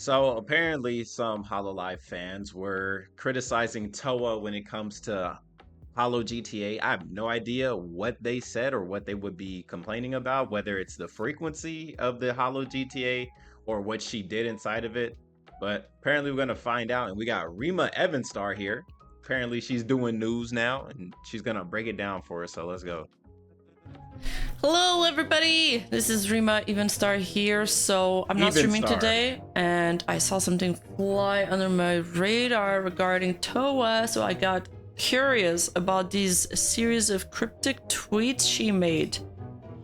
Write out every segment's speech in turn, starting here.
So apparently, some HoloLive fans were criticizing Towa when it comes to HoloGTA. I have no idea what they said or what they would be complaining about, whether it's the frequency of the HoloGTA or what she did inside of it. But apparently, we're gonna find out, and we got Rima Evanstar here. Apparently, she's doing news now, and she's gonna break it down for us. So let's go. Hello everybody! This is Rima Evenstar here. So I'm not streaming Evenstar. today, and I saw something fly under my radar regarding Towa, so I got curious about these series of cryptic tweets she made.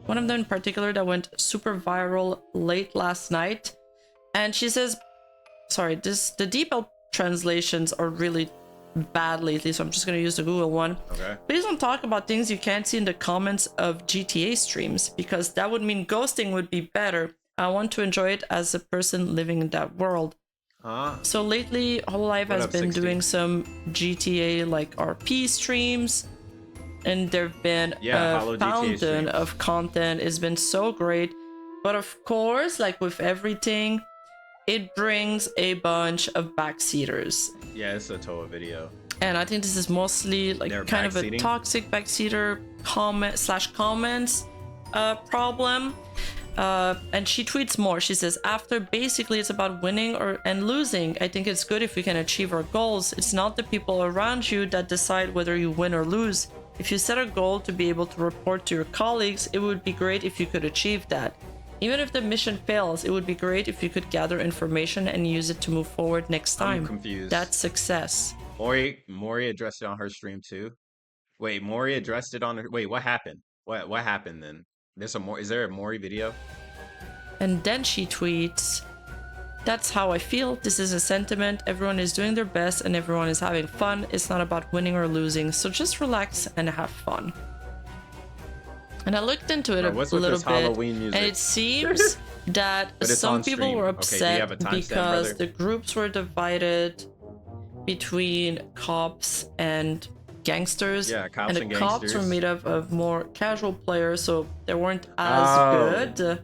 One of them in particular that went super viral late last night, and she says, sorry, the DeepL translations are really bad lately, so I'm just gonna use the Google one. Okay. Please don't talk about things you can't see in the comments of GTA streams, because that would mean ghosting would be better. I want to enjoy it as a person living in that world. So lately, HoloLive has been 60? doing some GTA like RP streams, and there've been a HoloGTA fountain streams. of content. It's been so great, but of course, like with everything, it brings a bunch of backseaters. Yeah, it's a Towa video. And I think this is mostly like They're kind of a backseating? toxic backseater comments problem. And she tweets more. She says, after basically it's about winning and losing, I think it's good if we can achieve our goals. It's not the people around you that decide whether you win or lose. If you set a goal to be able to report to your colleagues, it would be great if you could achieve that. Even if the mission fails, it would be great if you could gather information and use it to move forward next time. I'm confused. That's success. Mori addressed it on her stream too. Wait, Mori addressed it on her. Wait, what happened? What happened then? There's a more. Is there a Mori video? And then she tweets, that's how I feel. This is a sentiment. Everyone is doing their best and everyone is having fun. It's not about winning or losing. So just relax and have fun. And I looked into it Bro, a what's with little this bit, Halloween music? and it seems that But it's some on people stream. were Okay, do you have upset a timestamp, because brother? the groups were divided between cops and gangsters. Yeah, cops and and the cops were gangsters. made up of more casual players, so they weren't as Oh. good.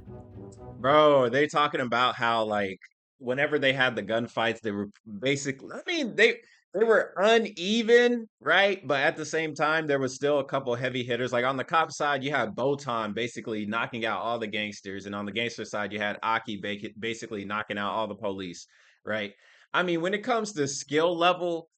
Bro, they talking about how like whenever they had the gunfights, they were basically. I mean, they were uneven, right? But at the same time, there was still a couple heavy hitters. Like on the cop side, you had Botan basically knocking out all the gangsters, and on the gangster side, you had Aki basically knocking out all the police, right? I mean, when it comes to skill level,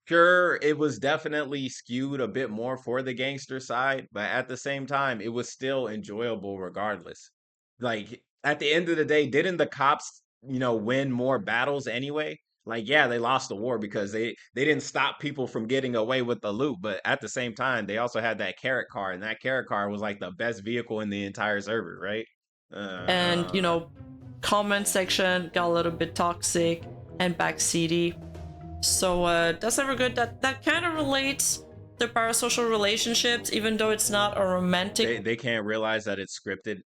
sure, it was definitely skewed a bit more for the gangster side, but at the same time, it was still enjoyable regardless. Like at the end of the day, didn't the cops, win more battles anyway? Like, yeah, they lost the war because they didn't stop people from getting away with the loot, but at the same time, they also had that carrot car, and that carrot car was like the best vehicle in the entire server, right? And comment section got a little bit toxic and backseaty. So that's never good. That kind of relates to parasocial relationships, even though it's not a romantic they can't realize that it's scripted.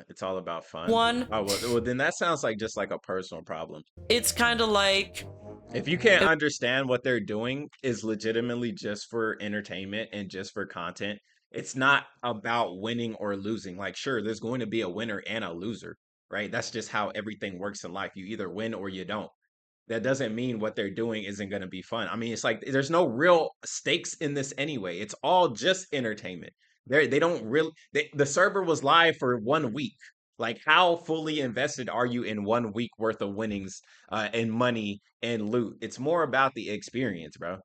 It's all about fun. one. Oh, well, then that sounds like just like a personal problem. It's kind of like, If you can't understand what they're doing is legitimately just for entertainment and just for content, it's not about winning or losing. Like, sure, there's going to be a winner and a loser, right? That's just how everything works in life. You either win or you don't. That doesn't mean what they're doing isn't going to be fun. I mean, it's like there's no real stakes in this anyway. It's all just entertainment. They don't really. The server was live for 1 week. Like, how fully invested are you in 1 week worth of winnings and money and loot? It's more about the experience, bro.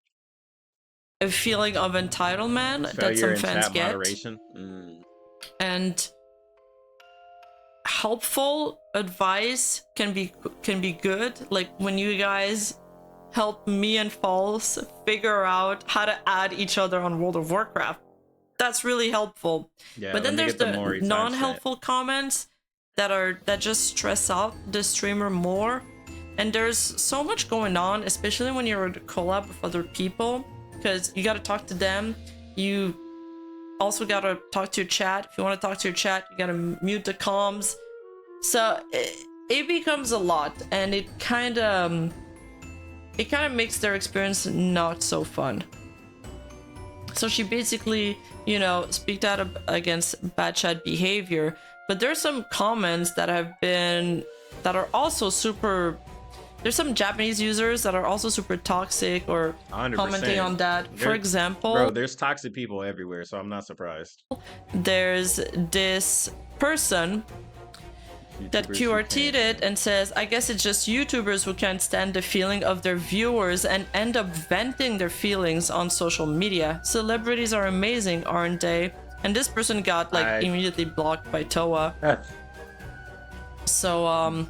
a feeling of entitlement that Failure some in fans chat get. moderation. And helpful advice can be good. Like when you guys help me and Falls figure out how to add each other on World of Warcraft, that's really helpful. Yeah, But then let me there's get the the Mori timestamp. non-helpful comments that just stress out the streamer more. And there's so much going on, especially when you're in a collab with other people, because you got to talk to them. You also got to talk to your chat. If you want to talk to your chat, you got to mute the comms. So it becomes a lot, and it kind of makes their experience not so fun. So she basically, speak out against bad chat behavior. But there's some comments that have been that are also super. There's some Japanese users that are also super toxic or commenting 100%. on that. For There, bro, example, there's toxic people everywhere, so I'm not surprised. there's this person that YouTubers who QRT'd can't. it and says, I guess it's just YouTubers who can't stand the feeling of their viewers and end up venting their feelings on social media. Celebrities are amazing, aren't they? And this person got like I, immediately blocked by Towa. So I'm,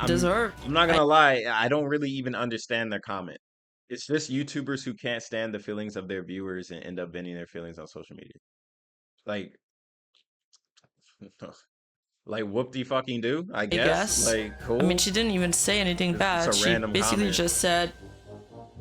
deserved. I'm not gonna lie. I don't really even understand their comment. It's just YouTubers who can't stand the feelings of their viewers and end up venting their feelings on social media. Like, like whoop de fucking do, I I guess. guess. Like, I mean, cool. she didn't even say anything It's bad. a She random basically comment. just said,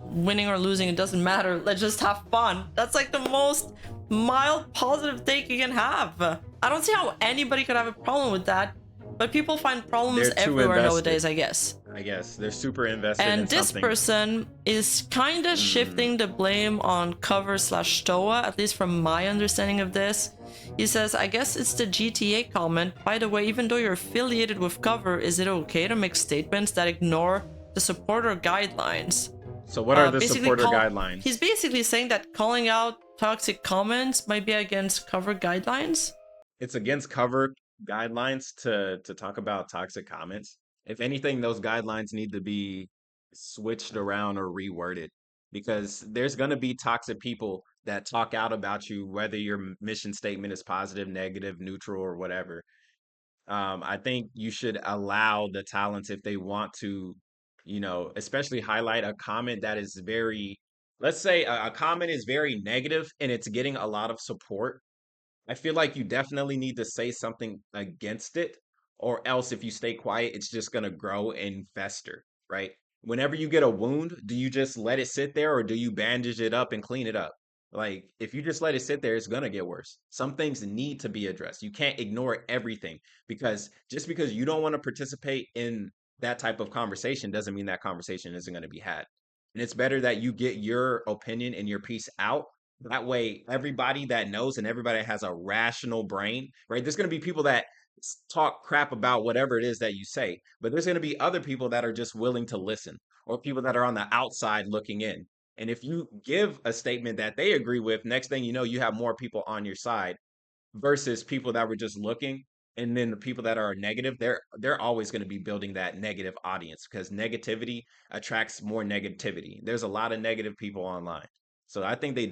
winning or losing, it doesn't matter. Let's just have fun. That's like the most mild positive take you can have. I don't see how anybody could have a problem with that. But people find problems They're too everywhere invested. nowadays, I guess. I guess they're super invested in And this something. person is kind of shifting the blame on cover slash Towa, at least from my understanding of this. He says, I guess it's the GTA comment. By the way, even though you're affiliated with cover, is it okay to make statements that ignore the supporter guidelines? So what are the Basically supporter guidelines? He's basically saying that calling out toxic comments might be against cover guidelines. It's against cover guidelines to talk about toxic comments. If anything, those guidelines need to be switched around or reworded because there's going to be toxic people that talk out about you, whether your mission statement is positive, negative, neutral, or whatever. I think you should allow the talents if they want to, especially highlight a comment that is very, let's say a comment is very negative and it's getting a lot of support. I feel like you definitely need to say something against it, or else if you stay quiet, it's just going to grow and fester, right? Whenever you get a wound, do you just let it sit there or do you bandage it up and clean it up? Like, if you just let it sit there, it's going to get worse. Some things need to be addressed. You can't ignore everything because just because you don't want to participate in that type of conversation doesn't mean that conversation isn't going to be had. And it's better that you get your opinion and your piece out that way, everybody that knows and everybody that has a rational brain, right? There's going to be people that talk crap about whatever it is that you say, but there's going to be other people that are just willing to listen or people that are on the outside looking in. And if you give a statement that they agree with, next thing you know, you have more people on your side versus people that were just looking. And then the people that are negative, they're always going to be building that negative audience because negativity attracts more negativity. There's a lot of negative people online. So I think they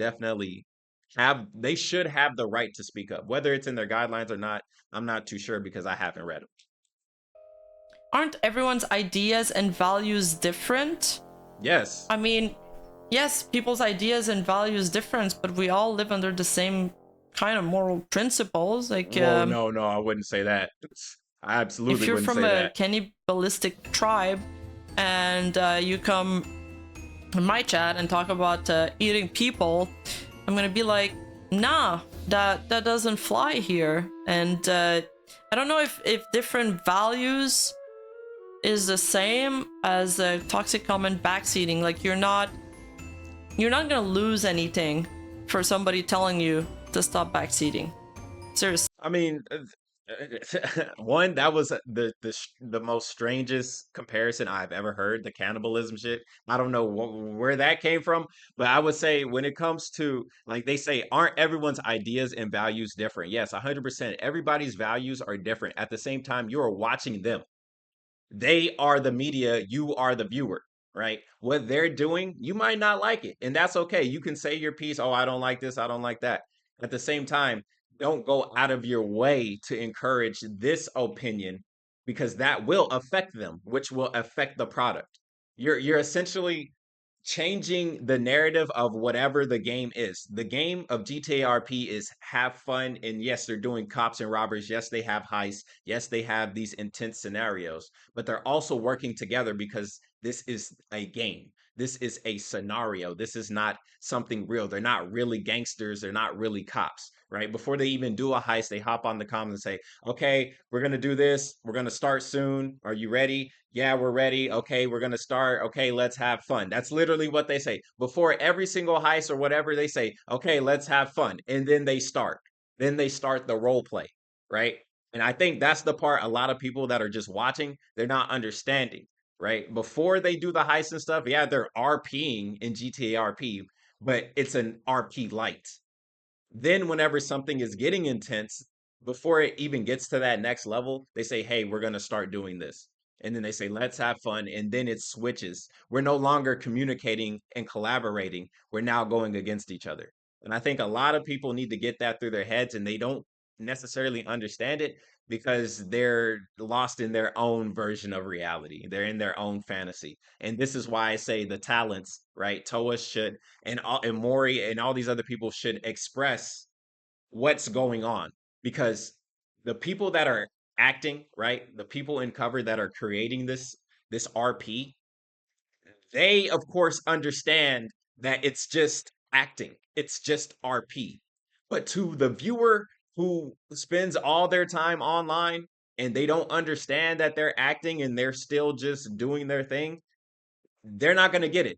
should have the right to speak up. Whether it's in their guidelines or not, I'm not too sure because I haven't read them. Aren't everyone's ideas and values different? Yes. I mean, yes, people's ideas and values different, but we all live under the same kind of moral principles. Like, Whoa, no, I wouldn't say that. I if absolutely you're wouldn't from say a that. cannibalistic tribe and you come in my chat and talk about eating people, I'm gonna be like, nah, that doesn't fly here. And I don't know if different values is the same as a toxic comment backseating. Like you're not gonna lose anything for somebody telling you to stop backseating. Seriously. I mean, one that was the most strangest comparison I've ever heard. The cannibalism shit. I don't know where that came from, but I would say when it comes to like they say, aren't everyone's ideas and values different? Yes, 100%. Everybody's values are different. At the same time, you are watching them. They are the media, you are the viewer, right? What they're doing, you might not like it, and that's okay. You can say your piece, oh, I don't like this, I don't like that. At the same time, don't go out of your way to encourage this opinion because that will affect them, which will affect the product. You're essentially changing the narrative of whatever the game is. The game of GTA RP is have fun, and yes, they're doing cops and robbers. Yes, they have heists. Yes, they have these intense scenarios, but they're also working together because this is a game. This is a scenario. This is not something real. They're not really gangsters. They're not really cops, right? Before they even do a heist, they hop on the comms and say, okay, we're going to do this. We're going to start soon. Are you ready? Yeah, we're ready. Okay, we're going to start. Okay, let's have fun. That's literally what they say. Before every single heist or whatever, they say, okay, let's have fun. And then they start. Then they start the role play, right? And I think that's the part a lot of people that are just watching, they're not understanding, right? Before they do the heist and stuff, yeah, they're RPing in GTA RP, but it's an RP light. Then whenever something is getting intense, before it even gets to that next level, they say, "Hey, we're going to start doing this." And then they say, "Let's have fun." And then it switches. We're no longer communicating and collaborating. We're now going against each other. And I think a lot of people need to get that through their heads, and they don't necessarily understand it because they're lost in their own version of reality. They're in their own fantasy. And this is why I say the talents, right? Toa should, and Mori and all these other people should express what's going on, because the people that are acting, right? The people in cover that are creating this RP, they of course understand that it's just acting. It's just RP. But to the viewer who spends all their time online and they don't understand that they're acting and they're still just doing their thing, they're not going to get it.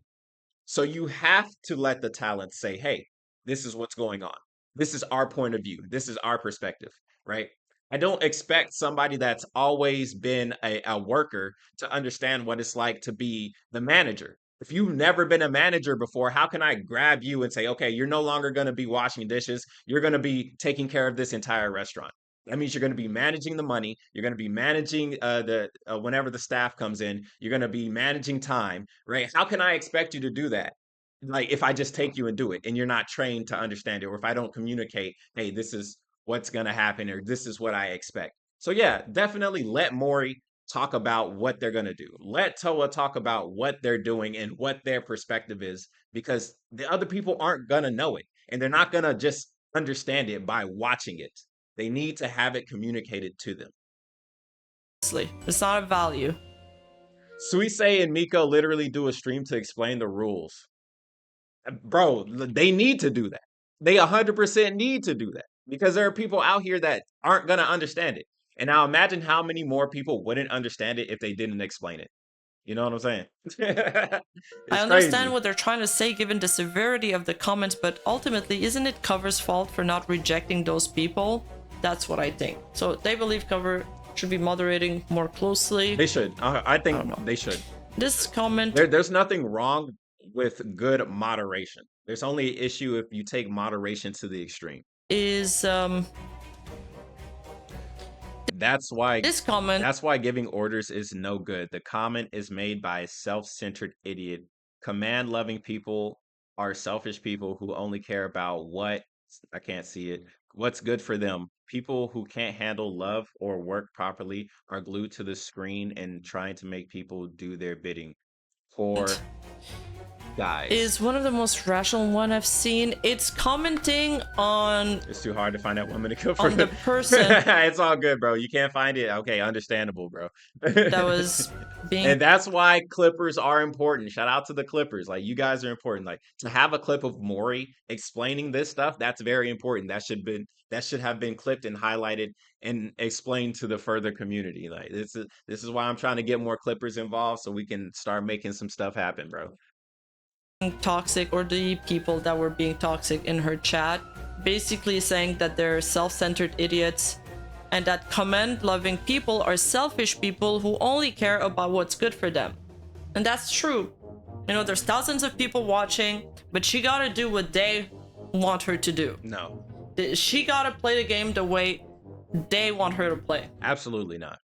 So you have to let the talent say, "Hey, this is what's going on. This is our point of view. This is our perspective," right? I don't expect somebody that's always been a worker to understand what it's like to be the manager. If you've never been a manager before, how can I grab you and say, "Okay, you're no longer going to be washing dishes. You're going to be taking care of this entire restaurant." That means you're going to be managing the money. You're going to be managing the whenever the staff comes in. You're going to be managing time, right? How can I expect you to do that? Like if I just take you and do it and you're not trained to understand it, or if I don't communicate, "Hey, this is what's going to happen," or "This is what I expect." So yeah, definitely let Mori talk about what they're going to do. Let Toa talk about what they're doing and what their perspective is, because the other people aren't going to know it and they're not going to just understand it by watching it. They need to have it communicated to them. It's not a value. Suise and Miko literally do a stream to explain the rules. Bro, they need to do that. They 100% need to do that because there are people out here that aren't going to understand it. And now imagine how many more people wouldn't understand it if they didn't explain it. You know what I'm saying? I It's understand crazy. what they're trying to say given the severity of the comments, but ultimately, isn't it Cover's fault for not rejecting those people? That's what I think. So they believe Cover should be moderating more closely. They should. I I don't think know. they should. This comment There's nothing wrong with good moderation. There's only an issue if you take moderation to the extreme. is That's why this comment that's why giving orders is no good. The comment is made by a self-centered idiot. Command-loving people are selfish people who only care about what I can't see it. What's good for them. People who can't handle love or work properly are glued to the screen and trying to make people do their bidding. Poor guys. is one of the most rational one I've seen. It's commenting on It's too hard to find that woman to kill for the person it's all good, bro. You can't find it. Okay, understandable, bro. that was being And that's why Clippers are important. Shout out to the Clippers. Like you guys are important. Like to have a clip of Maury explaining this stuff, that's very important. That should have been clipped and highlighted and explained to the further community. Like this is why I'm trying to get more Clippers involved so we can start making some stuff happen, bro. toxic, or the people that were being toxic in her chat, basically saying that they're self-centered idiots and that command-loving people are selfish people who only care about what's good for them. And that's true. You know, there's thousands of people watching, but she gotta do what they want her to do. No, She gotta play the game the way they want her to play. absolutely not.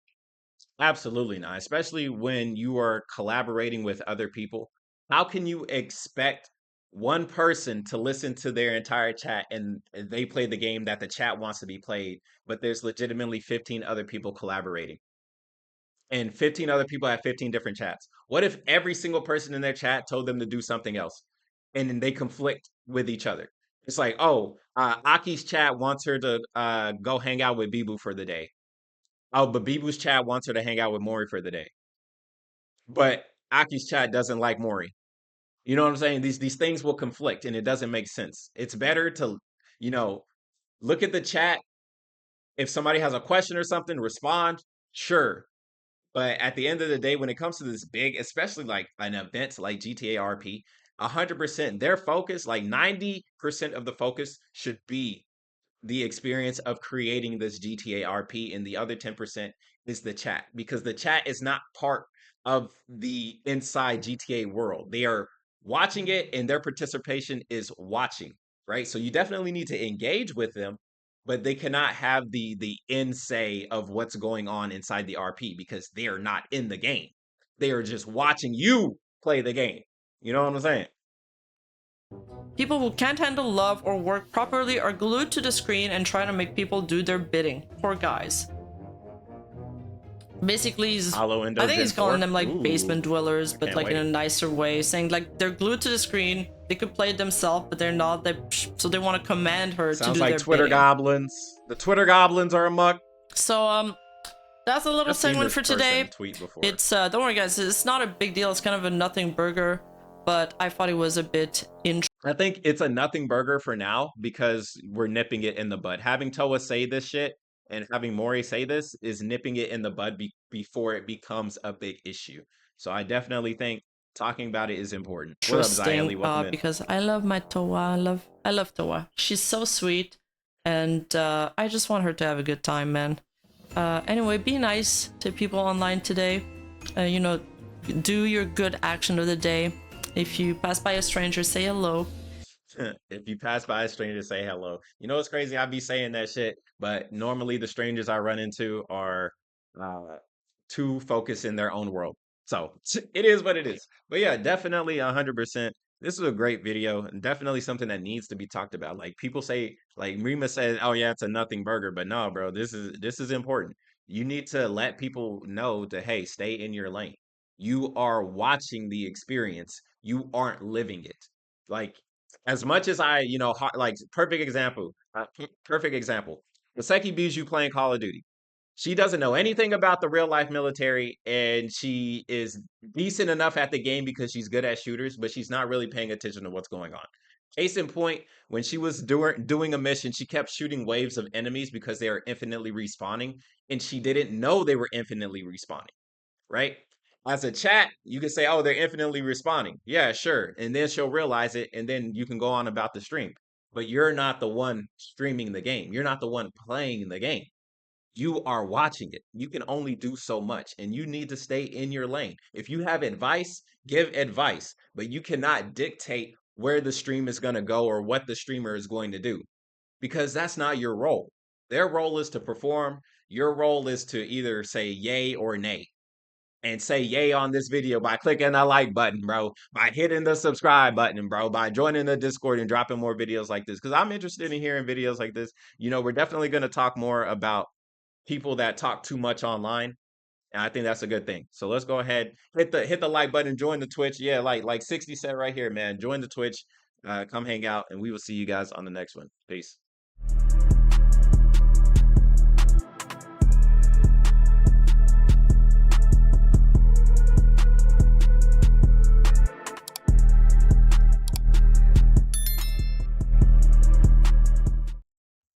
Absolutely not, especially when you are collaborating with other people. How can you expect one person to listen to their entire chat and they play the game that the chat wants to be played, but there's legitimately 15 other people collaborating and 15 other people have 15 different chats? What if every single person in their chat told them to do something else and then they conflict with each other? It's like, oh, Aki's chat wants her to go hang out with Bibu for the day. Oh, but Bibu's chat wants her to hang out with Mori for the day. But Aki's chat doesn't like Mori. You know what I'm saying? These things will conflict and it doesn't make sense. It's better to, you know, look at the chat. If somebody has a question or something, respond. Sure. But at the end of the day, when it comes to this big, especially like an event like GTA RP, 100%, their focus, like 90% of the focus should be the experience of creating this GTA RP, and the other 10% is the chat, because the chat is not part of the inside GTA world. They are watching it, and their participation is watching, right? So you definitely need to engage with them, but they cannot have the end say of what's going on inside the RP, because they are not in the game. They are just watching you play the game. You know what I'm saying? People who can't handle love or work properly are glued to the screen and try to make people do their bidding. Poor guys. Basically, Hollow I Endo think Gen he's calling 4. them like basement Ooh, dwellers, I but can't like in a wait. nicer way, saying like they're glued to the screen. They could play it themselves, but they're not. So they want to command her to Sounds do like their Twitter bidding. goblins. The Twitter goblins are amok. So that's a little I've seen segment this for person today. tweet before. It's don't worry guys, it's not a big deal. It's kind of a nothing burger, but I thought it was a bit interesting. I think it's a nothing burger for now because we're nipping it in the bud. Having Toa say this shit and having Mori say this is nipping it in the bud before it becomes a big issue. So I definitely think talking about it is important. What up, Zyeli? Welcome in. Because I love my Towa. I love Towa. She's so sweet, and I just want her to have a good time, man. Anyway, be nice to people online today. You know, do your good action of the day. If you pass by a stranger, say hello. If you pass by a stranger, say hello. You know what's crazy? I be saying that shit, but normally the strangers I run into are uh, too focused in their own world. So it is what it is. But yeah, definitely 100%. This is a great video and definitely something that needs to be talked about. Like people say, like Rima said, "Oh yeah, it's a nothing burger," but no, bro, this is important. You need to let people know to hey, stay in your lane. You are watching the experience. You aren't living it. Like as much as I, like perfect example, perfect example. Maseki Bijou playing Call of Duty. She doesn't know anything about the real life military, and she is decent enough at the game because she's good at shooters, but she's not really paying attention to what's going on. Case in point, when she was doing a mission, she kept shooting waves of enemies because they are infinitely respawning, and she didn't know they were infinitely respawning, right? As a chat, you can say, "Oh, they're infinitely responding." Yeah, sure. And then she'll realize it, and then you can go on about the stream. But you're not the one streaming the game. You're not the one playing the game. You are watching it. You can only do so much, and you need to stay in your lane. If you have advice, give advice, but you cannot dictate where the stream is going to go or what the streamer is going to do because that's not your role. Their role is to perform. Your role is to either say yay or nay and say yay on this video by clicking the like button, bro, by hitting the subscribe button, bro, by joining the Discord and dropping more videos like this. Because I'm interested in hearing videos like this. We're definitely going to talk more about people that talk too much online. And I think that's a good thing. So let's go ahead, hit the like button, join the Twitch. Yeah, like 60 said right here, man. Join the Twitch, come hang out, and we will see you guys on the next one. Peace.